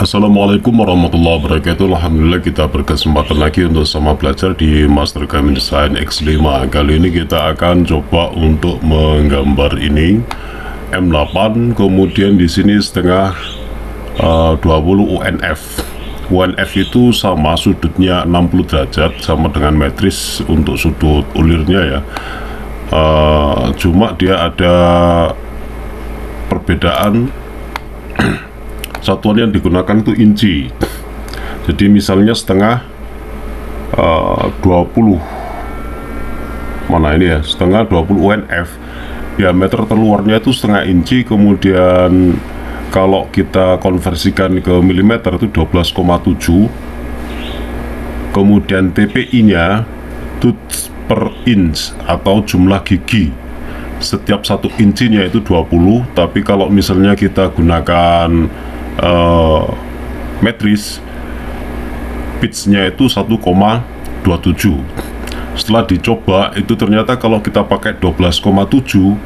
Assalamualaikum warahmatullahi wabarakatuh. Alhamdulillah kita berkesempatan lagi untuk sama belajar di Master Gaming Design X5. Kali ini kita akan coba untuk menggambar ini M8, kemudian di sini setengah 20 UNF. UNF itu sama sudutnya 60 derajat, sama dengan metris untuk sudut ulirnya ya. Cuma dia ada perbedaan. Satuan yang digunakan itu inci. Jadi misalnya setengah 20 mana ini ya, setengah 20 UNF, diameter terluarnya itu setengah inci. Kemudian kalau kita konversikan ke milimeter itu 12,7. Kemudian TPI nya itu per inch atau jumlah gigi. Setiap 1 incinya itu 20, tapi kalau misalnya kita gunakan metris, pitch-nya itu 1,27. Setelah dicoba itu ternyata kalau kita pakai 12,7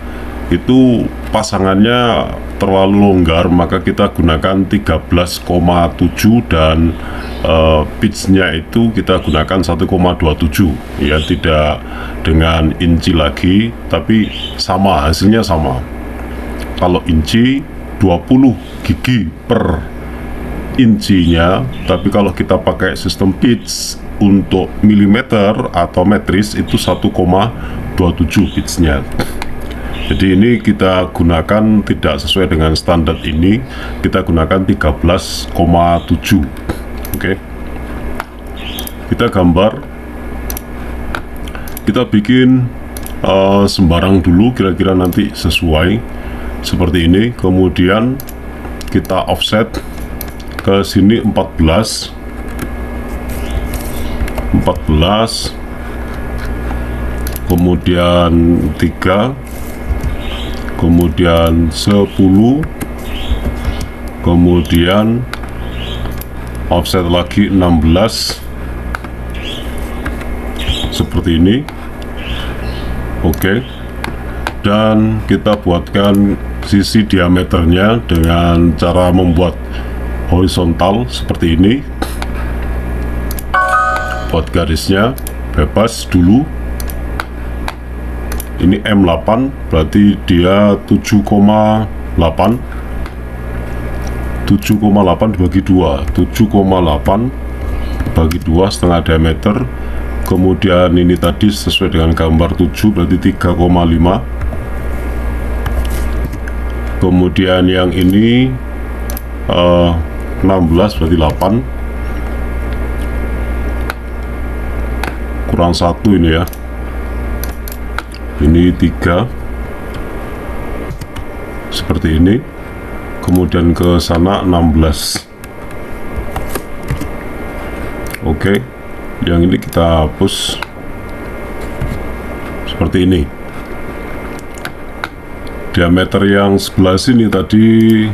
itu pasangannya terlalu longgar, maka kita gunakan 13,7 dan pitch-nya itu kita gunakan 1,27 ya, tidak dengan inci lagi, tapi sama, hasilnya sama. Kalau inci 20 gigi per incinya, tapi kalau kita pakai sistem pitch untuk milimeter atau metris itu 1,27 pitch-nya. Jadi ini kita gunakan tidak sesuai dengan standar, ini kita gunakan 13,7. Oke. Kita gambar, kita bikin sembarang dulu, kira-kira nanti sesuai seperti ini. Kemudian kita offset ke sini 14, kemudian 3, kemudian 10, kemudian offset lagi 16 seperti ini. Oke. Dan kita buatkan sisi diameternya dengan cara membuat horizontal seperti ini. Buat garisnya bebas dulu. Ini M8, berarti dia 7,8 dibagi 2, 7,8 bagi 2 setengah diameter. Kemudian ini tadi sesuai dengan gambar 7, berarti 3,5. Kemudian yang ini 16, berarti 8 kurang 1 ini ya, ini 3 seperti ini. Kemudian ke sana 16. Oke, yang ini kita hapus seperti ini. Diameter yang sebelah sini tadi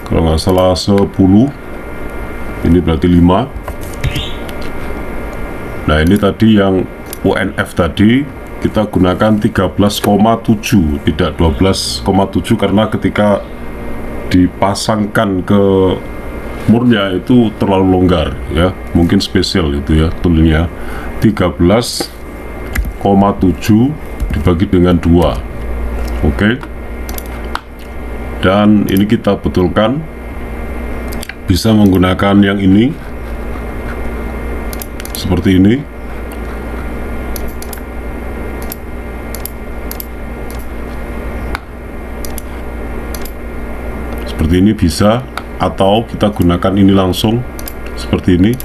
kalau nggak salah 10, ini berarti 5. Nah ini tadi yang UNF tadi kita gunakan 13,7, tidak 12,7, karena ketika dipasangkan ke murnya itu terlalu longgar ya, mungkin spesial itu ya toolnya. 13,7 dibagi dengan 2. Oke. Dan ini kita betulkan, bisa menggunakan yang ini seperti ini. Seperti ini bisa, atau kita gunakan ini langsung seperti ini.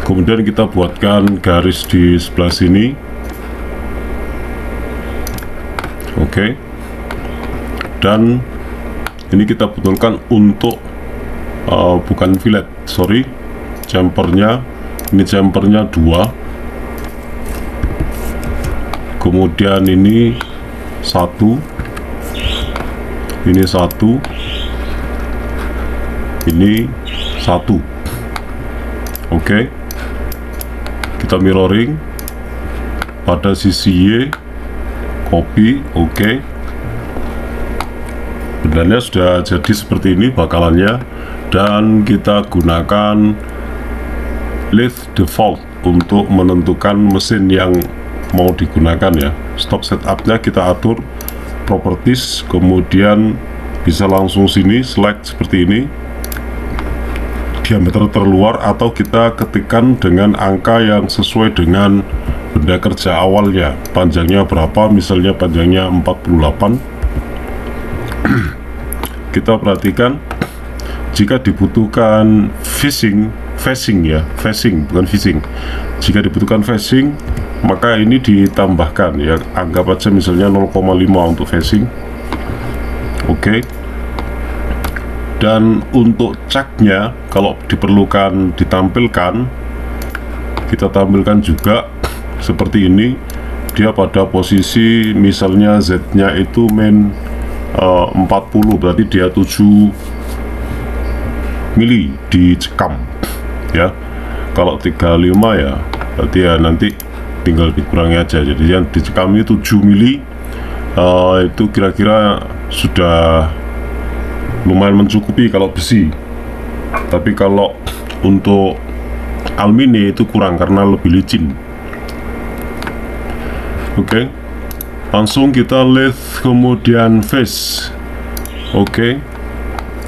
Kemudian kita buatkan garis di sebelah sini. Oke. Dan ini kita betulkan untuk bukan fillet, sorry, jumpernya. Ini jumpernya 2. Kemudian ini 1, ini 1, ini 1. Oke. kita mirroring pada sisi Y, copy, oke. Benarnya sudah jadi seperti ini bakalannya, dan kita gunakan lathe default untuk menentukan mesin yang mau digunakan ya. Stop setupnya kita atur properties, kemudian bisa langsung sini select seperti ini, diameter terluar, atau kita ketikkan dengan angka yang sesuai dengan benda kerja awalnya. Panjangnya berapa, misalnya panjangnya 48. Kita perhatikan jika dibutuhkan facing bukan facing. Jika dibutuhkan facing, maka ini ditambahkan ya, anggap aja misalnya 0,5 untuk facing. Oke. Dan untuk caknya, kalau diperlukan ditampilkan, kita tampilkan juga seperti ini. Dia pada posisi misalnya Z nya itu min 40, berarti dia 7 mili dicekam ya. Kalau 35 ya berarti ya nanti tinggal dikurangi aja, jadi yang dicekam itu 7 mili. Itu kira-kira sudah lumayan mencukupi kalau besi, tapi kalau untuk alumini itu kurang karena lebih licin. Oke, langsung kita lathe kemudian face. Oke,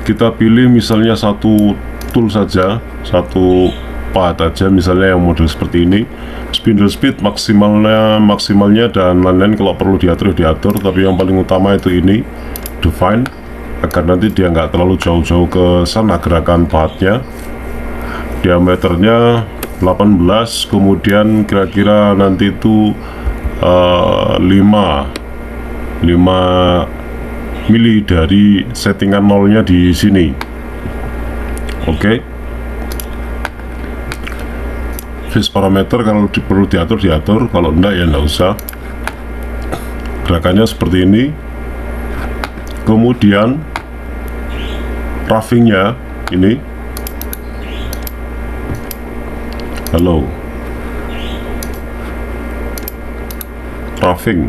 kita pilih misalnya satu tool saja, satu part aja, misalnya yang model seperti ini. Spindle speed maksimalnya dan lain-lain kalau perlu diatur, tapi yang paling utama itu ini define, agar nanti dia nggak terlalu jauh-jauh ke sana gerakan pahatnya. Diameternya 18, kemudian kira-kira nanti itu 5 mili dari settingan nolnya di sini. Oke. Face parameter kalau perlu diatur, kalau enggak ya enggak usah. Gerakannya seperti ini. Kemudian roughingnya ini, halo, roughing,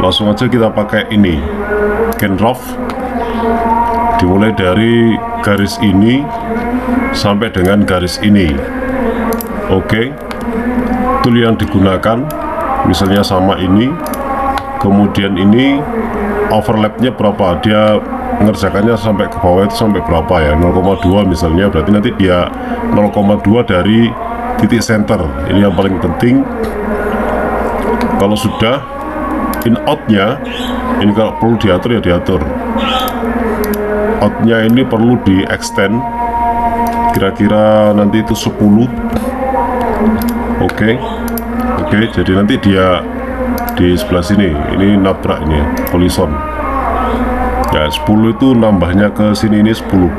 langsung aja kita pakai ini, can rough, dimulai dari garis ini sampai dengan garis ini. Oke, tool yang digunakan misalnya sama ini, kemudian ini overlapnya berapa, dia mengerjakannya sampai ke bawah itu sampai berapa ya, 0,2 misalnya, berarti nanti dia 0,2 dari titik center. Ini yang paling penting. Kalau sudah in outnya ini, kalau perlu diatur ya diatur. Outnya ini perlu di extend, kira-kira nanti itu 10. Oke, jadi nanti dia di sebelah sini, ini nabrak ini ya, kolison ya. 10 itu nambahnya ke sini, ini 10.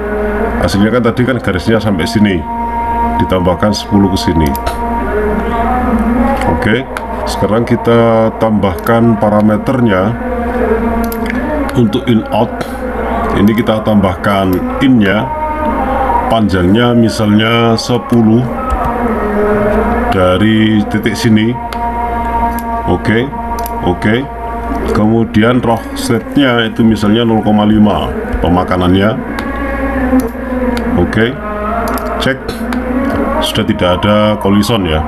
Hasilnya kan tadi kan garisnya sampai sini, ditambahkan 10 ke sini. Oke, sekarang kita tambahkan parameternya. Untuk in out ini kita tambahkan in-nya, panjangnya misalnya 10 dari titik sini. Oke. Kemudian rough setnya itu misalnya 0,5 pemakanannya. Oke, cek sudah tidak ada kolison ya.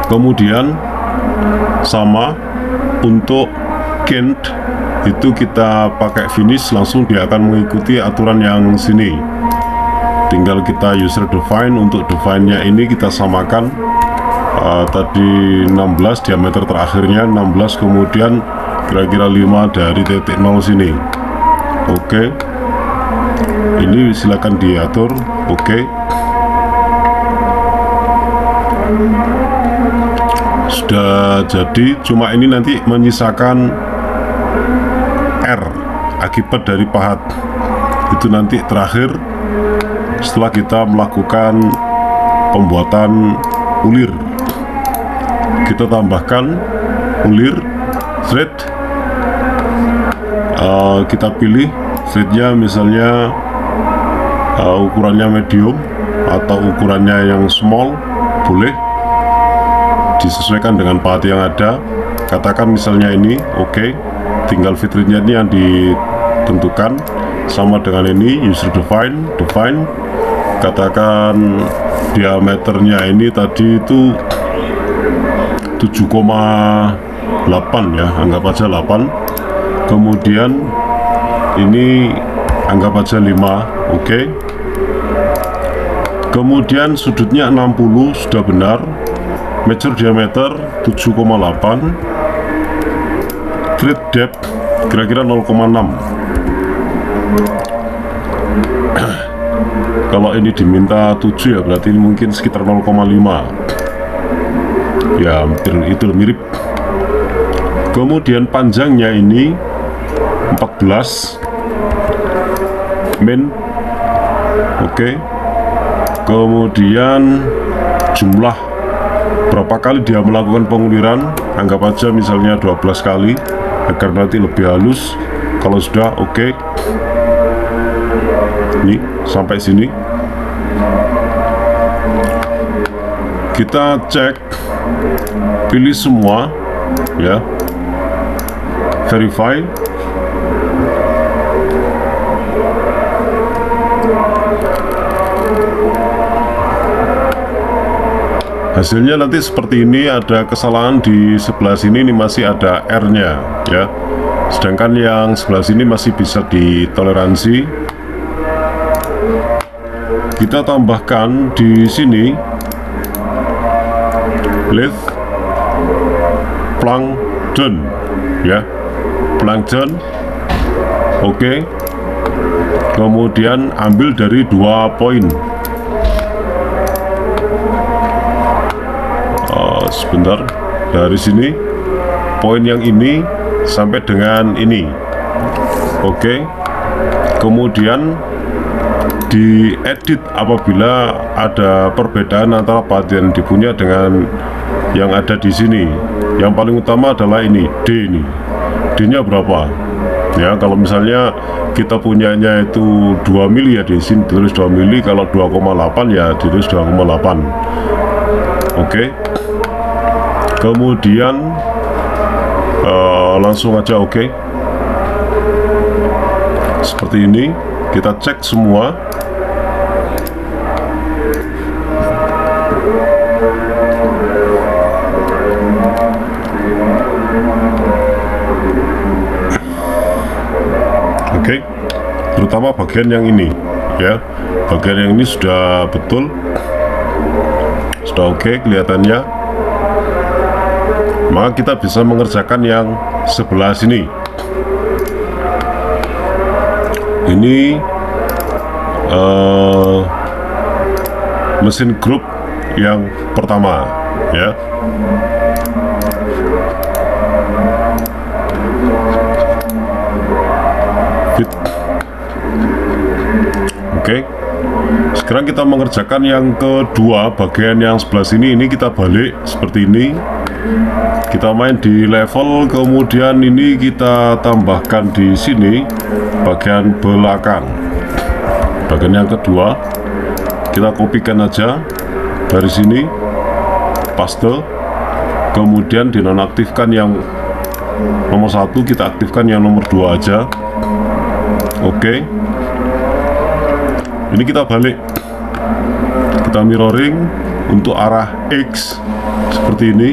Kemudian sama untuk Kent itu kita pakai finish, langsung dia akan mengikuti aturan yang sini. Tinggal kita user define. Untuk define-nya ini kita samakan tadi 16 diameter terakhirnya 16, kemudian kira-kira 5 dari titik 0 sini. Oke, ini silakan diatur. Oke, sudah jadi. Cuma ini nanti menyisakan R akibat dari pahat itu nanti terakhir setelah kita melakukan pembuatan ulir. kita tambahkan ulir thread. Kita pilih threadnya misalnya ukurannya medium atau ukurannya yang small, boleh disesuaikan dengan pahat yang ada. Katakan misalnya ini, oke. Tinggal fiturnya ini yang ditentukan sama dengan ini, user define. Katakan diameternya ini tadi itu 7,8 ya, anggap aja 8. Kemudian ini anggap aja 5, oke. Kemudian sudutnya 60 sudah benar. Measure diameter 7,8. Thread depth kira-kira 0,6. Kalau ini diminta 7 ya berarti ini mungkin sekitar 0,5 ya, hampir itu mirip. Kemudian panjangnya ini 14 min, oke. Kemudian jumlah berapa kali dia melakukan penguliran, anggap aja misalnya 12 kali agar nanti lebih halus. Kalau sudah oke. Ini sampai sini kita cek, pilih semua ya, verify. Hasilnya nanti seperti ini, ada kesalahan di sebelah sini, ini masih ada R-nya ya. Sedangkan yang sebelah sini masih bisa ditoleransi. Kita tambahkan di sini length plank down ya, plank down, oke. Kemudian ambil dari 2 poin. Sebentar, dari sini poin yang ini sampai dengan ini, oke. Kemudian diedit apabila ada perbedaan antara pahat yang dipunya dengan yang ada di sini. Yang paling utama adalah ini D, ini D-nya berapa ya. Kalau misalnya kita punyanya itu 2 mili ya, di sini ditulis 2 mili. Kalau 2,8 ya ditulis 2,8, oke. Kemudian langsung aja oke. Seperti ini kita cek semua. Oke, terutama bagian yang ini ya, bagian yang ini sudah betul, sudah oke kelihatannya. Maka kita bisa mengerjakan yang sebelah sini. Ini mesin grup yang pertama ya. Fit. Oke. Sekarang kita mengerjakan yang kedua, bagian yang sebelah sini. Ini kita balik seperti ini. Kita main di level, kemudian ini kita tambahkan di sini bagian belakang. Bagian yang kedua kita kopikan aja dari sini, paste. Kemudian dinonaktifkan yang nomor 1, kita aktifkan yang nomor 2 aja. Oke. Ini kita balik, kita mirroring untuk arah X seperti ini.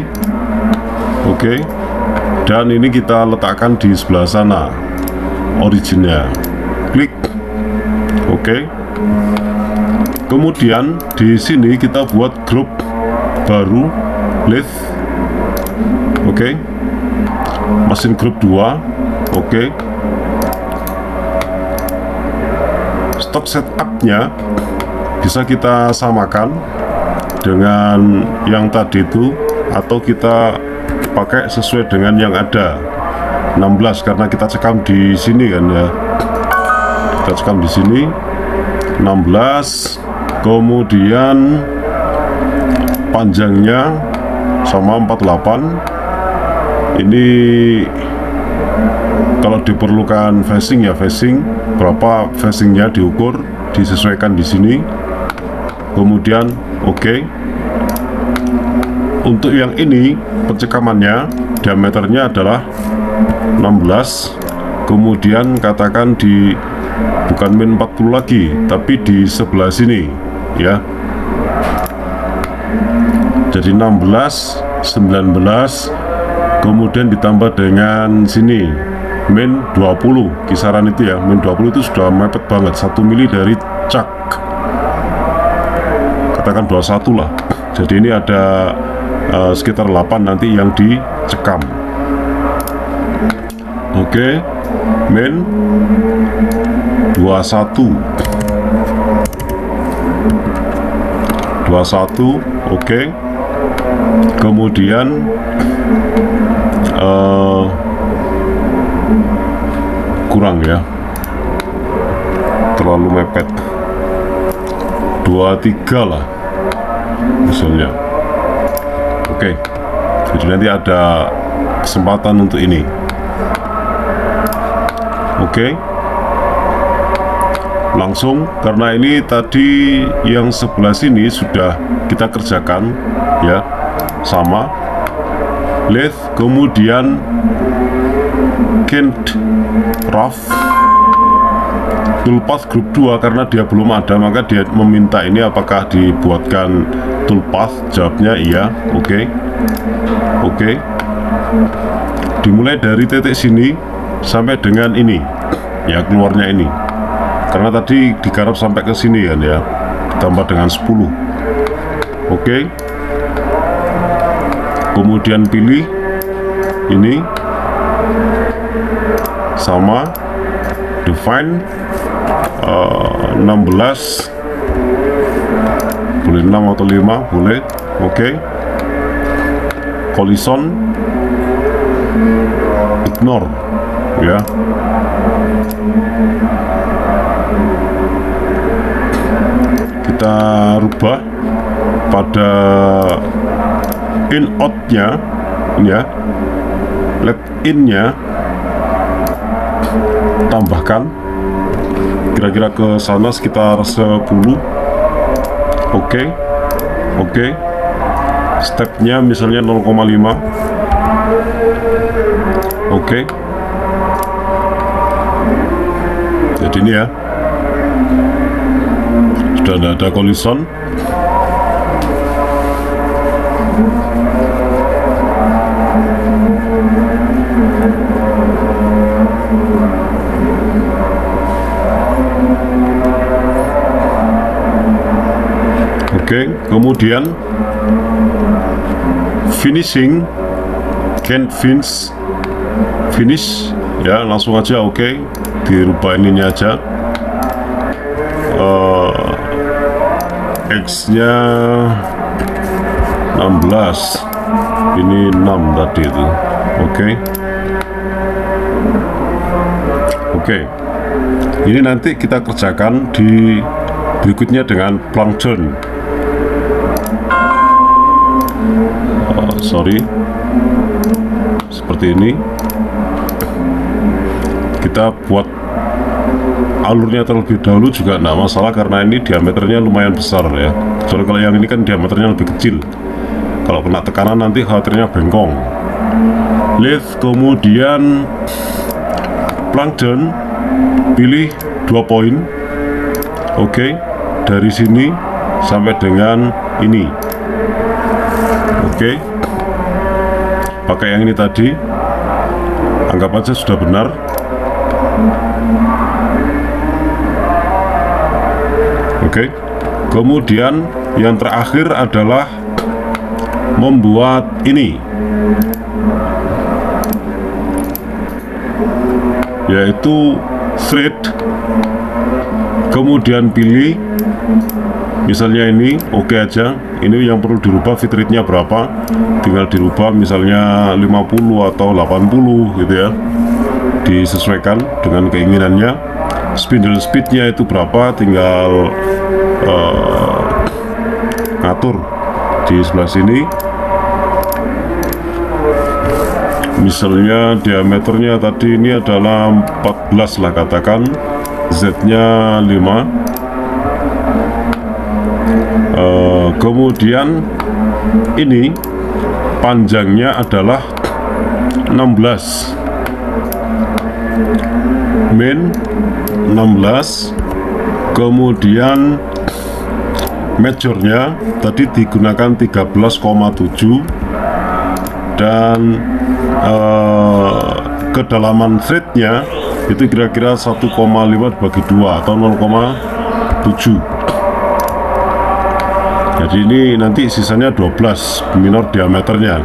Oke. Dan ini kita letakkan di sebelah sana originnya. Klik. Oke. Kemudian di sini kita buat grup baru, length. Oke. Mesin grup 2. Oke. Stok setupnya bisa kita samakan dengan yang tadi itu, atau kita pakai sesuai dengan yang ada 16, karena kita cekam di sini kan ya. Kita cekam di sini 16. Kemudian panjangnya sama 48. Ini kalau diperlukan phasing ya phasing, berapa phasingnya diukur, disesuaikan di sini. Kemudian oke. Untuk yang ini pencekamannya diameternya adalah 16, kemudian katakan di bukan min 40 lagi tapi di sebelah sini ya, jadi 16 19 kemudian ditambah dengan sini min 20, kisaran itu ya, min 20 itu sudah mepet banget, 1 mili dari cak, katakan 21 lah. Jadi ini ada sekitar 8 nanti yang dicekam. Oke, min 21 oke. Kemudian kurang ya, terlalu mepet, 23 lah misalnya. Oke, jadi nanti ada kesempatan untuk ini. Oke, langsung, karena ini tadi yang sebelah sini sudah kita kerjakan ya, sama lathe, kemudian Kent rough toolpath grup 2, karena dia belum ada maka dia meminta ini apakah dibuatkan toolpath, jawabnya iya. Oke. Dimulai dari titik sini sampai dengan ini ya, keluarnya ini, karena tadi digarap sampai ke sini kan ya, ditambah dengan 10. Oke. Kemudian pilih ini sama, define 16, boleh 6 atau 5 boleh. Oke. Collision ignore ya. Kita rubah pada in out nya ya, let in nya tambahkan kira-kira ke sana sekitar 10. Oke. Stepnya misalnya 0,5. Oke. Jadi ini ya, sudah tidak ada collision. Oke, kemudian finishing, can't finish ya, langsung aja. Oke, dirubah ininya aja, X nya 16, ini 6 tadi itu. Oke, ini nanti kita kerjakan di berikutnya dengan plankton. Seperti ini kita buat alurnya terlebih dahulu juga tidak masalah, karena ini diameternya lumayan besar ya. Soalnya kalau yang ini kan diameternya lebih kecil, kalau kena tekanan nanti khawatirnya bengkong. Lathe, kemudian plankton, pilih 2 poin. Oke, dari sini sampai dengan ini. Oke, pakai yang ini tadi, anggap aja sudah benar. Oke, kemudian yang terakhir adalah membuat ini, yaitu thread. Kemudian pilih misalnya ini, oke aja. Ini yang perlu dirubah fit rate-nya berapa, tinggal dirubah misalnya 50 atau 80 gitu ya, disesuaikan dengan keinginannya. Spindle speed-nya itu berapa, tinggal ngatur di sebelah sini. Misalnya diameternya tadi ini adalah 14 lah katakan, Z nya 5. Kemudian ini panjangnya adalah 16, min 16. Kemudian majornya tadi digunakan 13,7 dan kedalaman threadnya itu kira-kira 1,5 bagi 2 atau 0,7. Jadi ini nanti sisanya 12 minor diameternya.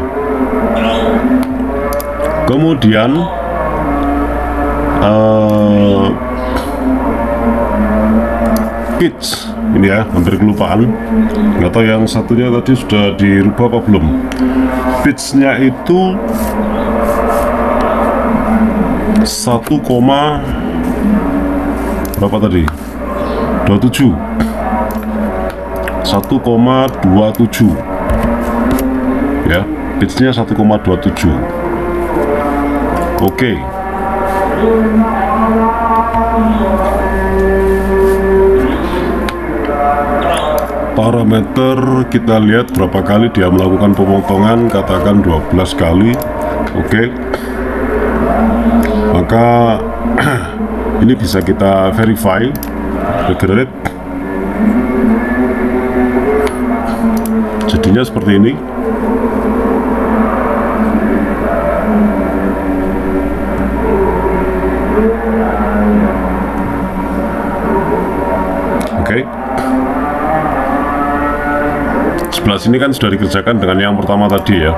Kemudian pitch ini ya, hampir kelupaan, nggak tahu yang satunya tadi sudah dirubah apa belum. Pitchnya itu 1, berapa tadi? 27. 1,27 ya, pitchnya 1,27. Oke. Parameter kita lihat berapa kali dia melakukan pemotongan, katakan 12 kali. Oke. Maka ini bisa kita verify regenerate. Jadinya seperti ini. Oke. Sebelah sini kan sudah dikerjakan dengan yang pertama tadi ya.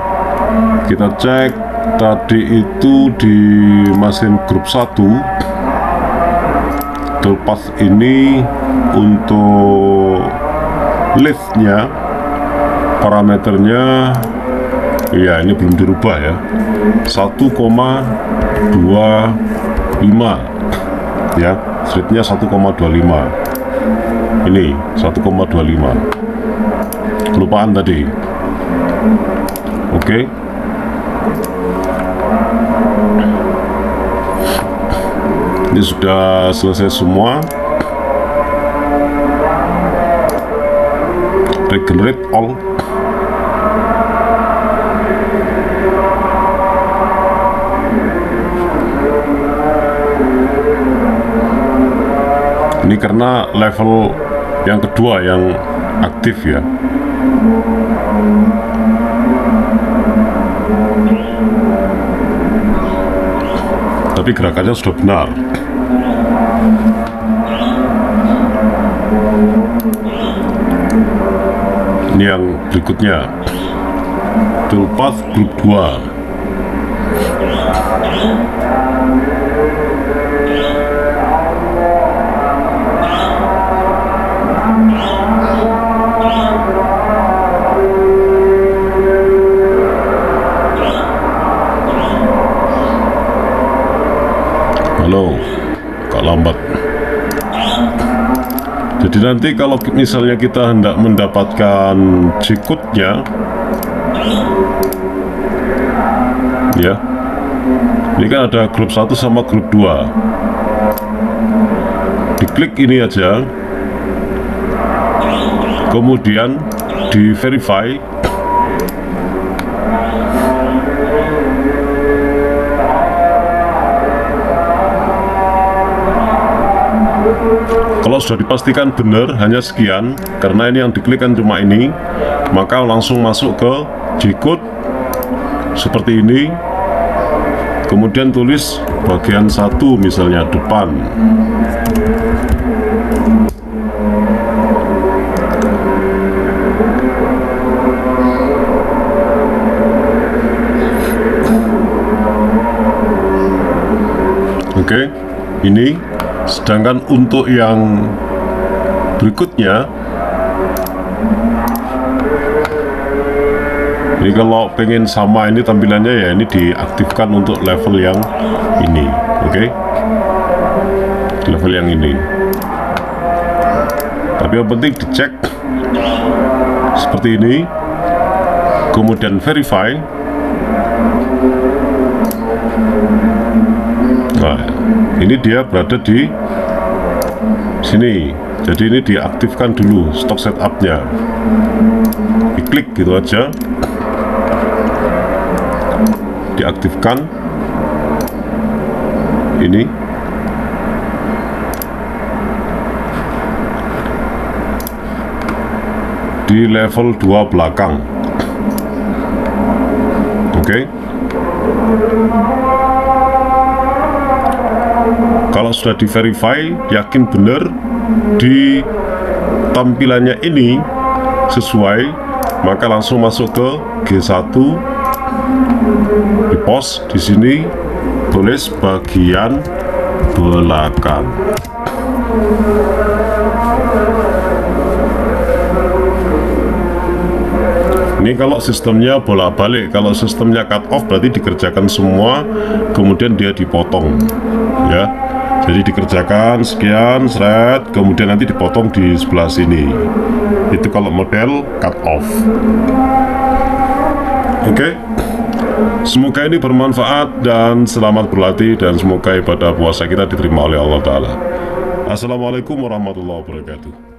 Kita cek tadi itu di mesin grup 1 toolpath ini untuk liftnya parameternya ya ini belum dirubah ya, 1,25 ya, threadnya 1,25, ini 1,25, kelupaan tadi. Oke. Ini sudah selesai semua. Regenerate all. Ini karena level yang kedua yang aktif ya. Tapi gerakannya sudah benar. Ini yang berikutnya, toolpath grup 2. Halo, kok lambat. Jadi nanti kalau misalnya kita hendak mendapatkan G-code-nya ya, ini kan ada grup 1 sama grup 2. Diklik ini aja, kemudian di verify. Kalau sudah dipastikan benar hanya sekian, karena ini yang diklik kan cuma ini, maka langsung masuk ke G-code seperti ini. Kemudian tulis bagian 1 misalnya depan. Oke, ini. Sedangkan untuk yang berikutnya, ini kalau pengen sama ini tampilannya ya, ini diaktifkan untuk level yang ini. Oke, level yang ini. Tapi yang penting dicek seperti ini, kemudian verify. ini dia berada di sini. Jadi ini diaktifkan dulu stock setupnya, diklik gitu aja, diaktifkan ini. Di level 2 belakang. Oke. Kalau sudah di verify, yakin benar di tampilannya ini sesuai, maka langsung masuk ke G1, di post di sini tulis bagian belakang. Ini kalau sistemnya bolak-balik. Kalau sistemnya cut off berarti dikerjakan semua, kemudian dia dipotong, ya. Jadi dikerjakan sekian, seret, kemudian nanti dipotong di sebelah sini. Itu kalau model cut off. Oke. Semoga ini bermanfaat dan selamat berlatih, dan semoga ibadah puasa kita diterima oleh Allah Ta'ala. Assalamualaikum warahmatullahi wabarakatuh.